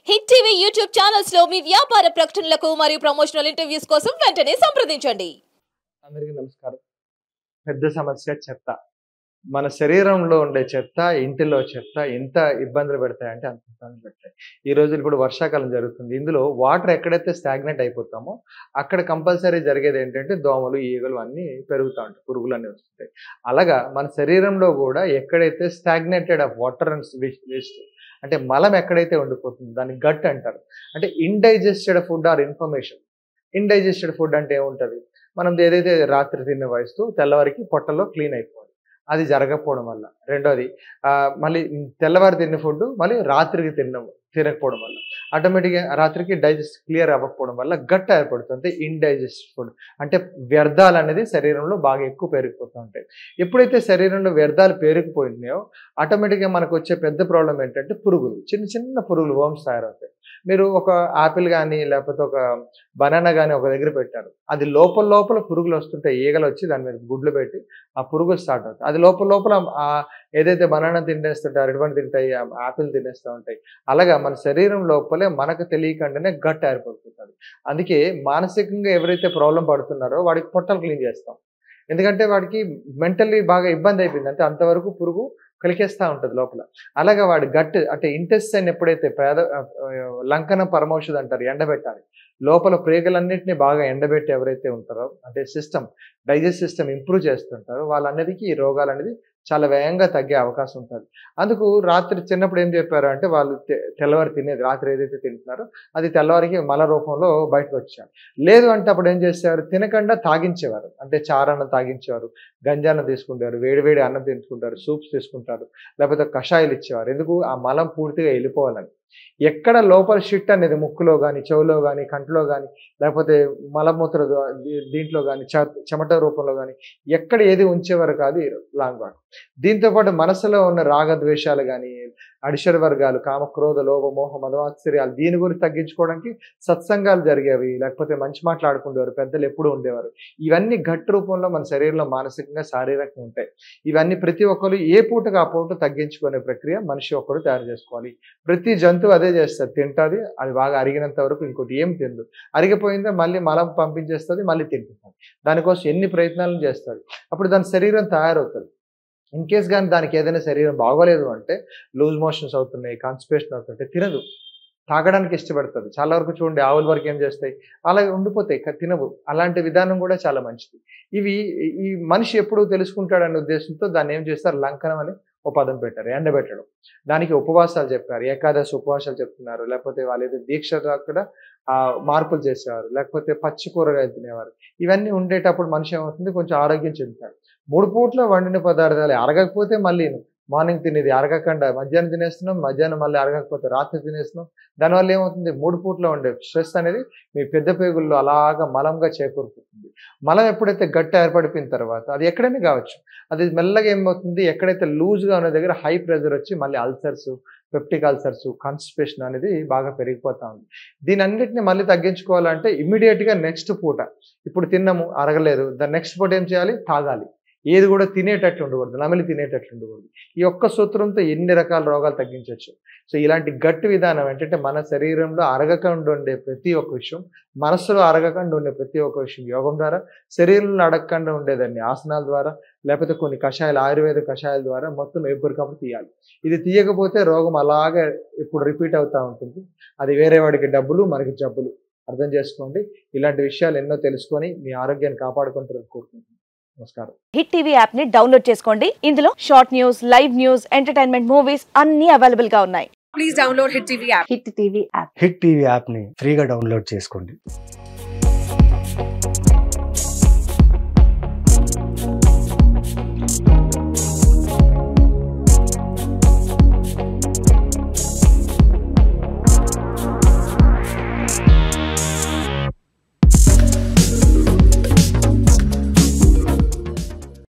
Hit TV YouTube channels లో మీ వ్యాపార ప్రకటనలకు మరియు ప్రమోషనల్ ఇంటర్వ్యూస్ కోసం వెంటనే సంప్రదించండి. అందరికీ నమస్కారం. పెద్ద సమస్య చెత్త. మన శరీరంలో ఉండే చెత్త, ఇంటిలో చెత్త ఎంత ఇబ్బందులు పెడతాయంటే అంత ఇబ్బందులు పెడతాయి. ఈ రోజులు ఇప్పుడు వర్షాకాలం జరుగుతుంది. ఇందులో వాటర్ ఎక్కడైతే స్టాగ్నెట్ అయిపోతామో అక్కడ కంపల్సరీ జరిగేది ఏంటంటే దోమలు, ఈగలు అన్నీ పెరుగుతూ ఉంటాయి, పురుగులు అన్నీ వస్తుంటాయి. అలాగా మన శరీరంలో కూడా ఎక్కడైతే stagnated of water and waste అంటే మలం ఎక్కడైతే ఉండిపోతుందో దాన్ని గట్ అంటారు. అంటే ఇండైజెస్టెడ్ ఫుడ్ ఆర్ ఇన్ఫర్మేషన్. ఇండైజెస్టెడ్ ఫుడ్ అంటే ఏముంటుంది, మనం ఏదైతే రాత్రి తిన్న వయసు తెల్లవారికి పొట్టలో క్లీన్ అయిపోవాలి. అది జరగకపోవడం వల్ల. రెండోది మళ్ళీ తెల్లవారి తిన్న ఫుడ్ మళ్ళీ రాత్రికి తినకపోవడం వల్ల ఆటోమేటిక్గా రాత్రికి డైజెస్ట్ క్లియర్ అవ్వకపోవడం వల్ల గట్ ఏర్పడుతుంది. ఇండైజెస్ట్ ఫుడ్ అంటే వ్యర్థాలు అనేది శరీరంలో బాగా ఎక్కువ పెరిగిపోతూ ఉంటాయి. ఎప్పుడైతే శరీరంలో వ్యర్థాలు పేరుకుపోయినాయో ఆటోమేటిక్గా మనకు వచ్చే పెద్ద ప్రాబ్లం ఏంటంటే పురుగులు, చిన్న చిన్న పురుగులు, వర్మ్స్ తయారవుతాయి. మీరు ఒక ఆపిల్ కానీ లేకపోతే ఒక బనానా కానీ ఒక దగ్గర పెట్టారు, అది లోపల పురుగులు వస్తుంటాయి, ఈగలు వచ్చి దాని మీద గుడ్లు పెట్టి ఆ పురుగులు స్టార్ట్ అవుతాయి. అది లోపల ఏదైతే బనానా తినేస్తుంటాయి, అరటిపండు తింటాయి, ఆపిల్ తినేస్తూ ఉంటాయి. అలాగా మన శరీరం లోపలే మనకు తెలియకుండానే గట్ ఏర్పడుతుంది. అందుకే మానసికంగా ఎవరైతే ప్రాబ్లం పడుతున్నారో వాడికి పొట్టలు క్లీన్ చేస్తాం. ఎందుకంటే వాడికి మెంటల్లీ బాగా ఇబ్బంది అయిపోయింది, అంటే అంతవరకు పురుగు కలికేస్తూ ఉంటుంది లోపల. అలాగే వాడి గట్ అంటే ఇంటెస్టైన్ ఎప్పుడైతే లంకనం పరమౌషధం అంటారు, ఎండబెట్టాలి. లోపల ప్రేగులన్నింటినీ బాగా ఎండబెట్టి ఎవరైతే ఉంటారో అంటే డైజెస్ట్ సిస్టమ్ ఇంప్రూవ్ చేస్తుంటారో వాళ్ళందరికీ ఈ రోగాలు అనేది చాలా వేగంగా తగ్గే అవకాశం ఉంటుంది. అందుకు రాత్రి చిన్నప్పుడు ఏం చెప్పారు అంటే వాళ్ళు తెల్లవారు తినేది, రాత్రి ఏదైతే తింటున్నారో అది తెల్లవారికి మల రూపంలో బయటకు వచ్చారు. లేదు అంటే అప్పుడు ఏం చేసేవారు, తినకుండా తాగించేవారు. అంటే చారన్నం తాగించేవారు, గంజాన్నం తీసుకుంటారు, వేడివేడి అన్నం తీసుకుంటారు, సూప్స్ తీసుకుంటారు, లేకపోతే కషాయాలు ఇచ్చేవారు. ఎందుకు, ఆ మలం పూర్తిగా వెళ్ళిపోవాలని. ఎక్కడ లోపల షిట్ అనేది ముక్కులో కానీ, చెవులో కానీ, కంట్లో కానీ, లేకపోతే మలమూత్ర దీంట్లో కానీ, చెమట రూపంలో కానీ ఎక్కడ ఏది ఉంచేవారు కాదు ఈ లాంగ్ వాక్. దీంతోపాటు మనసులో ఉన్న రాగద్వేషాలు కానీ, అడిషర్ వర్గాలు, కామ, క్రోధ, లోభ, మోహ, మదవాత్సర్యాలు దీని గురించి తగ్గించుకోవడానికి సత్సంగాలు జరిగేవి, లేకపోతే మంచి మాట్లాడుకునేవారు, పెద్దలు ఎప్పుడు ఉండేవారు. ఇవన్నీ ఘట్ రూపంలో మన శరీరంలో మానసికంగా, శారీరకంగా ఉంటాయి. ఇవన్నీ ప్రతి ఒక్కరు ఏ పూటకు ఆ పూట తగ్గించుకునే ప్రక్రియ మనిషి ఒక్కడు తయారు చేసుకోవాలి. ప్రతి జంతువు అదే చేస్తుంది, తింటుంది, అది బాగా అరిగినంత వరకు ఇంకోటి ఏం తిందు, అరిగిపోయిందో మళ్ళీ మలం పంపించేస్తుంది, మళ్ళీ తింటుంది. దానికోసం ఎన్ని ప్రయత్నాలు చేస్తుంది, అప్పుడు దాని శరీరం తయారవుతుంది. ఇన్ కేస్ కానీ దానికి ఏదైనా శరీరం బాగోలేదు అంటే లూజ్ మోషన్స్ అవుతున్నాయి, కాన్స్టిపేషన్ అవుతుంటే తినదు, తాగడానికి ఇష్టపడుతుంది. చాలా వరకు చూడండి ఆవుల వరకు ఏం చేస్తాయి, అలాగే ఉండిపోతాయి, తినవు. అలాంటి విధానం కూడా చాలా మంచిది. ఈ మనిషి ఎప్పుడు తెలుసుకుంటాడనే ఉద్దేశంతో దాన్ని ఏం చేస్తారు, లంకనం అని ఒక పదం పెట్టారు, ఎండబెట్టడం. దానికి ఉపవాసాలు చెప్పారు, ఏకాదశి ఉపవాసాలు చెప్తున్నారు. లేకపోతే వాళ్ళు ఏదో దీక్ష కూడా మార్పులు చేసేవారు, లేకపోతే పచ్చి కూరగాయలు తినేవారు. ఇవన్నీ ఉండేటప్పుడు మనిషి ఏమవుతుంది, కొంచెం ఆరోగ్యం చెందుతాడు. 3 పూట్ల వండిన పదార్థాలు అరగకపోతే మళ్ళీ మార్నింగ్ తినేది అరగకుండా మధ్యాహ్నం తినేస్తున్నాం, మధ్యాహ్నం మళ్ళీ అరగకపోతే రాత్రి తినేస్తున్నాం. దానివల్ల ఏమవుతుంది, 3 పూట్ల ఉండే స్ట్రెస్ అనేది మీ పెద్ద పేగుల్లో అలాగా మలంగా చేకూరుతుంది. మలం ఎప్పుడైతే గట్టి ఏర్పడిపోయిన తర్వాత అది ఎక్కడైనా కావచ్చు, అది మెల్లగా ఏమవుతుంది, ఎక్కడైతే లూజ్గా ఉన్న దగ్గర హై ప్రెజర్ వచ్చి మళ్ళీ అల్సర్స్, పెప్టిక్ అల్సర్స్, కాన్స్టిపేషన్ అనేది బాగా పెరిగిపోతూ ఉంది. దీని అన్నిటిని మళ్ళీ తగ్గించుకోవాలంటే ఇమ్మీడియట్గా నెక్స్ట్ పూట, ఇప్పుడు తిన్నాము అరగలేదు, దాని నెక్స్ట్ పూట ఏం చేయాలి, తాగాలి. ఏది కూడా తినేటట్లు ఉండకూడదు, నమిలి తినేటట్లు ఉండకూడదు. ఈ ఒక్క సూత్రంతో ఎన్ని రకాల రోగాలు తగ్గించవచ్చు. సో ఇలాంటి గట్టి విధానం ఏంటంటే మన శరీరంలో అరగకుండా ఉండే ప్రతి ఒక్క విషయం, మనసులో అరగకుండా ఉండే ప్రతి ఒక్క విషయం యోగం ద్వారా, శరీరంలో అడగకుండా ఉండేదాన్ని ఆసనాల ద్వారా, లేకపోతే కొన్ని కషాయాలు, ఆయుర్వేద కషాయాల ద్వారా మొత్తం ఎప్పటికప్పుడు తీయాలి. ఇది తీయకపోతే రోగం అలాగే ఇప్పుడు రిపీట్ అవుతూ ఉంటుంది. అది వేరే వాడికి డబ్బులు, మనకి జబ్బులు. అర్థం చేసుకోండి. ఇలాంటి విషయాలు ఎన్నో తెలుసుకొని మీ ఆరోగ్యాన్ని కాపాడుకుంటారని కోరుకుంటున్నాను. నమస్కారం. హిట్ టీవీ యాప్ ని డౌన్లోడ్ చేసుకోండి. ఇందులో short news, live news, entertainment movies అన్ని అవైలబుల్ గా ఉన్నాయి. Please download hit TV app. Hit TV app ని ఫ్రీగా డౌన్లోడ్ చేసుకోండి.